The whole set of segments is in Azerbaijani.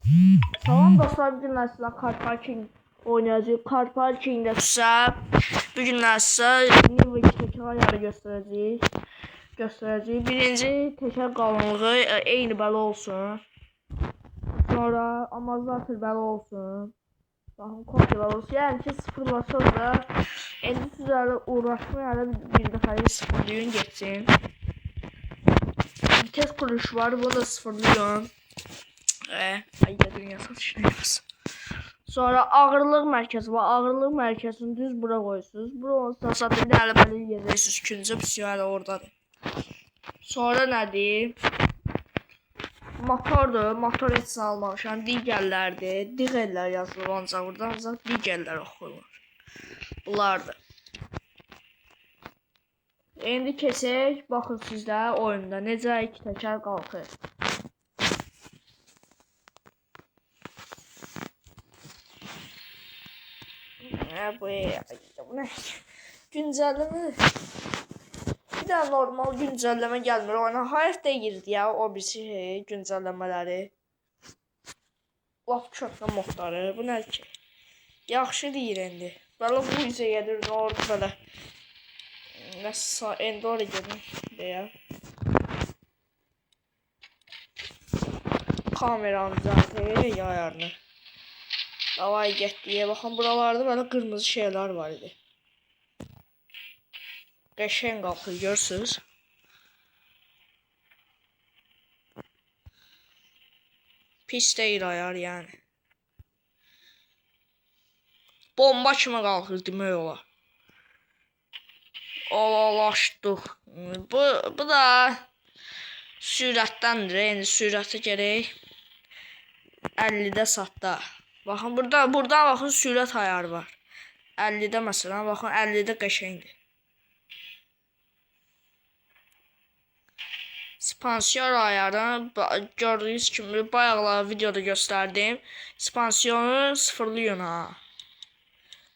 Salam dostlar, bu günlər sizə Car Parking oynayacağıq. Car Parkingdə sizə bu günlər sizə Niva təkər ayarı göstərəcəyik. Birinci təkər qalınlığı eyni belə olsun. Sonra amortizator belə olsun. Baxın, kopyalar olsun. Yəni ki, sıfırlasaq da indi sizlərlə uğraşmayaraq bir dəfəlik sıfırlayın geçsin. Vites kuruluş var, bunu da sıfırlayın. Ayda dünya satışlayız. Sonra ağırlıq mərkəzi var. Ağırlıq mərkəzini düz bura qoyursunuz. Bura olsa zaten ələ-bələ yedirsiniz. İkinci pisiyo oradadır. Sonra nədir? Motordur. Motor heç salmamışam. Digərlərdir. Digərlər yazılır ancaq burada. Ancaq digərlər oxuyulur. Bunlardır. İndi keçək. Baxın sizdə oyunda necə iki təkər qalxır. Bu ne? Güncelleme. Bir de normal güncelleme gelmiyor. Ona hayat değildi ya o bir şey güncellemeleri. Laf köhnə modları. Bu ne ki? Yaxşı deyir indi. Belə bu yüzə gedir orada belə. Nəsə indi oraya gedir deyə. Kameranı düzəltək ayarını. Davay getdiyə. Baxın, buralarda böyle qırmızı şeyler var idi. Qəşəng qalxır, görürsünüz. Pis deyil ayar yəni. Bomba kimi qalxır demək olar. Alaşdıq. Bu da sürətdəndir. Yəni sürəti gərək 50'də satda. Baxın burada baxın sürət ayarı var. 50'də məsələn, baxın 50'də qəşəngdir. Spansiyon ayarı gördüyünüz kimi bayaqlar videoda göstərdim. Spansiyonu sıfırlayın ha.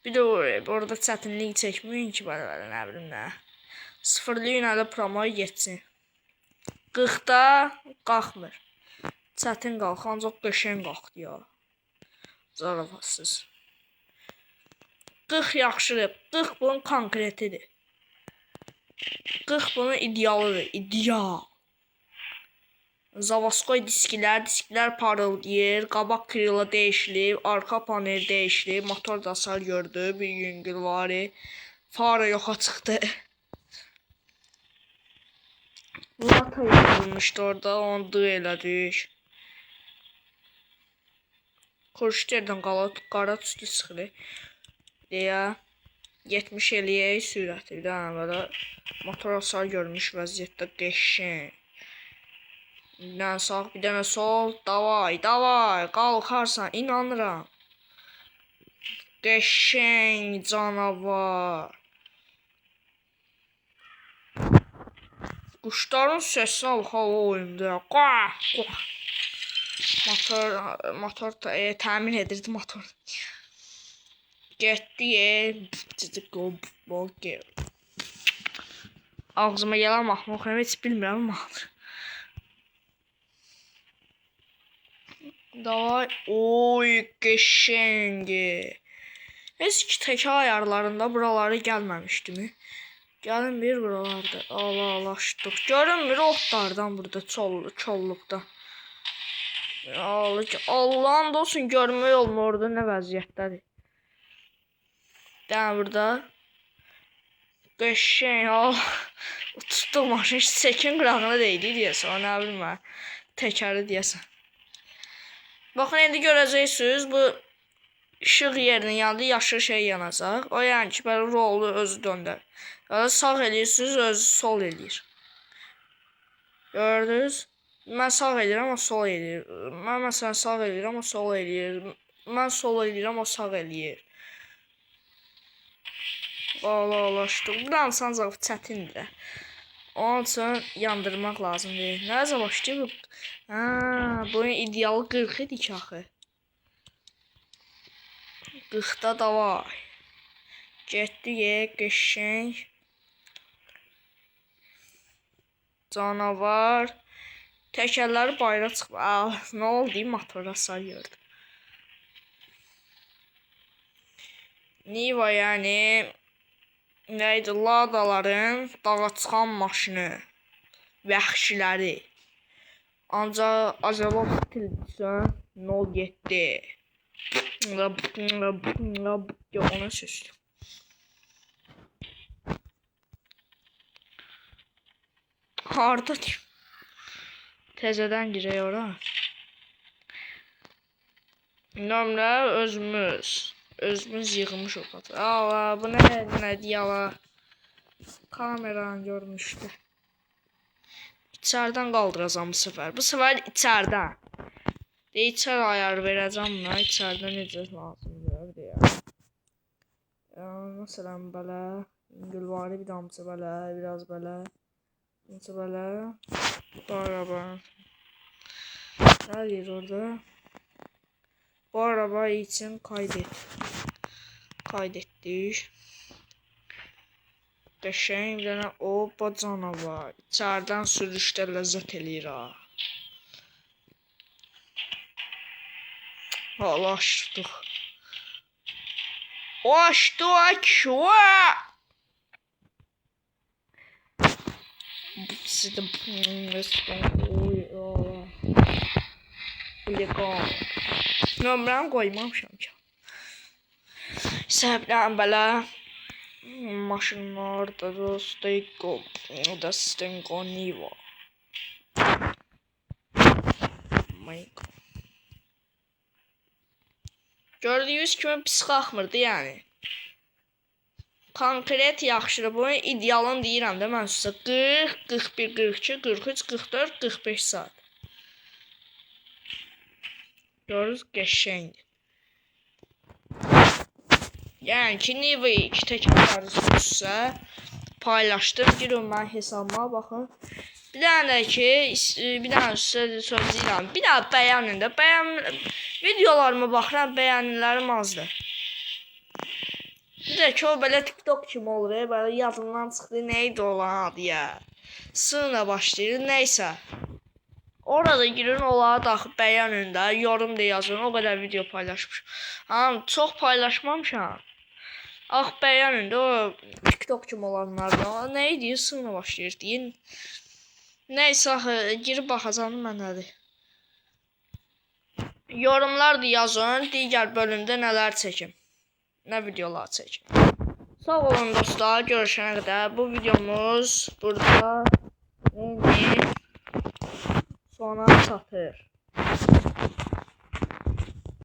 Bir de orada çətinlik çəkməyin ki, belə nə bilim nə. Sıfırlayın hələ promoya getsin. 40'da qalxmır. Çətin qalx, ancaq qəşəng qalxdı ya. Zarafasız. 40 yaxşıdır. 40 bunun konkretidir. 40 bunun idealıdır. İdeal. Zavaskoy disklər parıldayır. Qabaq krila dəyişilib, arka panel dəyişilib, motor da hasar gördü, bir yüngül var. Fara yoxa çıxdı. Lata yapılmışdı orada, onu dı elədik. Kurşterdən qara tüstü çıxır. Deyə 70 eləyək sürəti. Bir dənə belə motor hasar görmüş vəziyyətdə qəşəng. Bir dənə sağ, bir dənə sol. Davay, qalxarsan, inanıram. Qəşəng canavar. Quşların səsinə bax o oyunda. Motor təmin edirdi motor. Getdi, ağzıma gələn mahnı oxuyam, heç bilmirəm mahnı. Davay, oy qəşəngi. Heç ki təkər ayarlarında buraları gəlməmişdimi? Gəlin bir buralarda. Alaşdıq. Görünmür otlardan burada çolluqda. Allah'ın olsun görmək olmur orada nə vəziyyətdədir. Dən burada. Qəşəng. Tutduq maşın 8 qırağına deyildi deyəsən. O nə bilim mən. Təkəri deyəsən. Baxın, indi görəcəksiniz, bu işıq yerinin yanında yaşıl şey yanacaq. O yəni ki, belə rolu özü döndər. Yəni sağ eləyirsiniz, özü sol eləyir. Gördünüz? Mən sağ eləyirəm, o sol eləyir. Mən məsələn sağ eləyirəm, o sol eləyir. Mən sol eləyirəm, o sağ eləyir. Alaşdıq. Bu da ancaq çətindir. Onun üçün yandırmaq lazımdır. Nəzə başlayıb? Bunun idealı 40 idi ki axı. 40'da da var. Getdi, qəşəng. Canavar. Təkərləri bayıra çıxıb. Nə oldu? Motora hasar gördüm. Niva yəni neydi? Ladaların dağa çıxan maşını. Vəhşiləri. Ancaq Azərbaycan Tildisən 07. Ona sözdür. Hardadır? Təzədən girək ora. Nömrə özümüz yığmış o kadar. Allah, bu nə deyələ? Kameranı görmüşdü. İçərdən qaldıracağım bu səfər. Bu səfər içərdən. İçər ayar verəcəm buna. İçərdə necə lazımdır deyə. Məsələn belə Gülvari bir damcı belə, biraz belə. Necə belə. Bu araba. Nə deyir orada? Bu araba için kaydetdik. Qəşəng bir dənə o bacana var. İçərdən sürüşdə ləzzət eləyir ha. Hala açdıq. Açdıq. Sizdə nömrəni qoymamışam ki. Səbəbdən belə maşınlarda da Stenko Niva. Gördüyünüz kimi pis qalxmırdı yəni. Konkret yaxşıdır. Bunu idealını deyirəm də mən sizə. 40, 41, 42, 43, 44, 45 saat. Görürüz, qəşəngdir. Yəni ki, Niva 2 təkərləri sürüşsə paylaşdım. Girin mən hesabıma baxın. Bir dənə ki, bir dənə söz deyirəm. Bir dənə bəyənin də. Videolarıma baxıram, bəyənlərim azdır. Bir də ki, o belə TikTok kimi olur. Belə yadımdan çıxdı. Neydi olan adı ya? Sığla başlayır. Neysə. Orada girin, onlara daxil bəyənin də. Yorum da yazın. O qədər video paylaşmışım. Çox paylaşmamışam. Bəyənin də o TikTok kimi olanlardan. Neydi? Sığla başlayır deyin. Neysə, girib baxacağım mən nədir. Yorumlar da yazın. Digər bölümdə nələr çəkim. Nə videolar çəkim. Sağ olun dostlar. Görüşənə qədər. Bu videomuz burada sona çatır.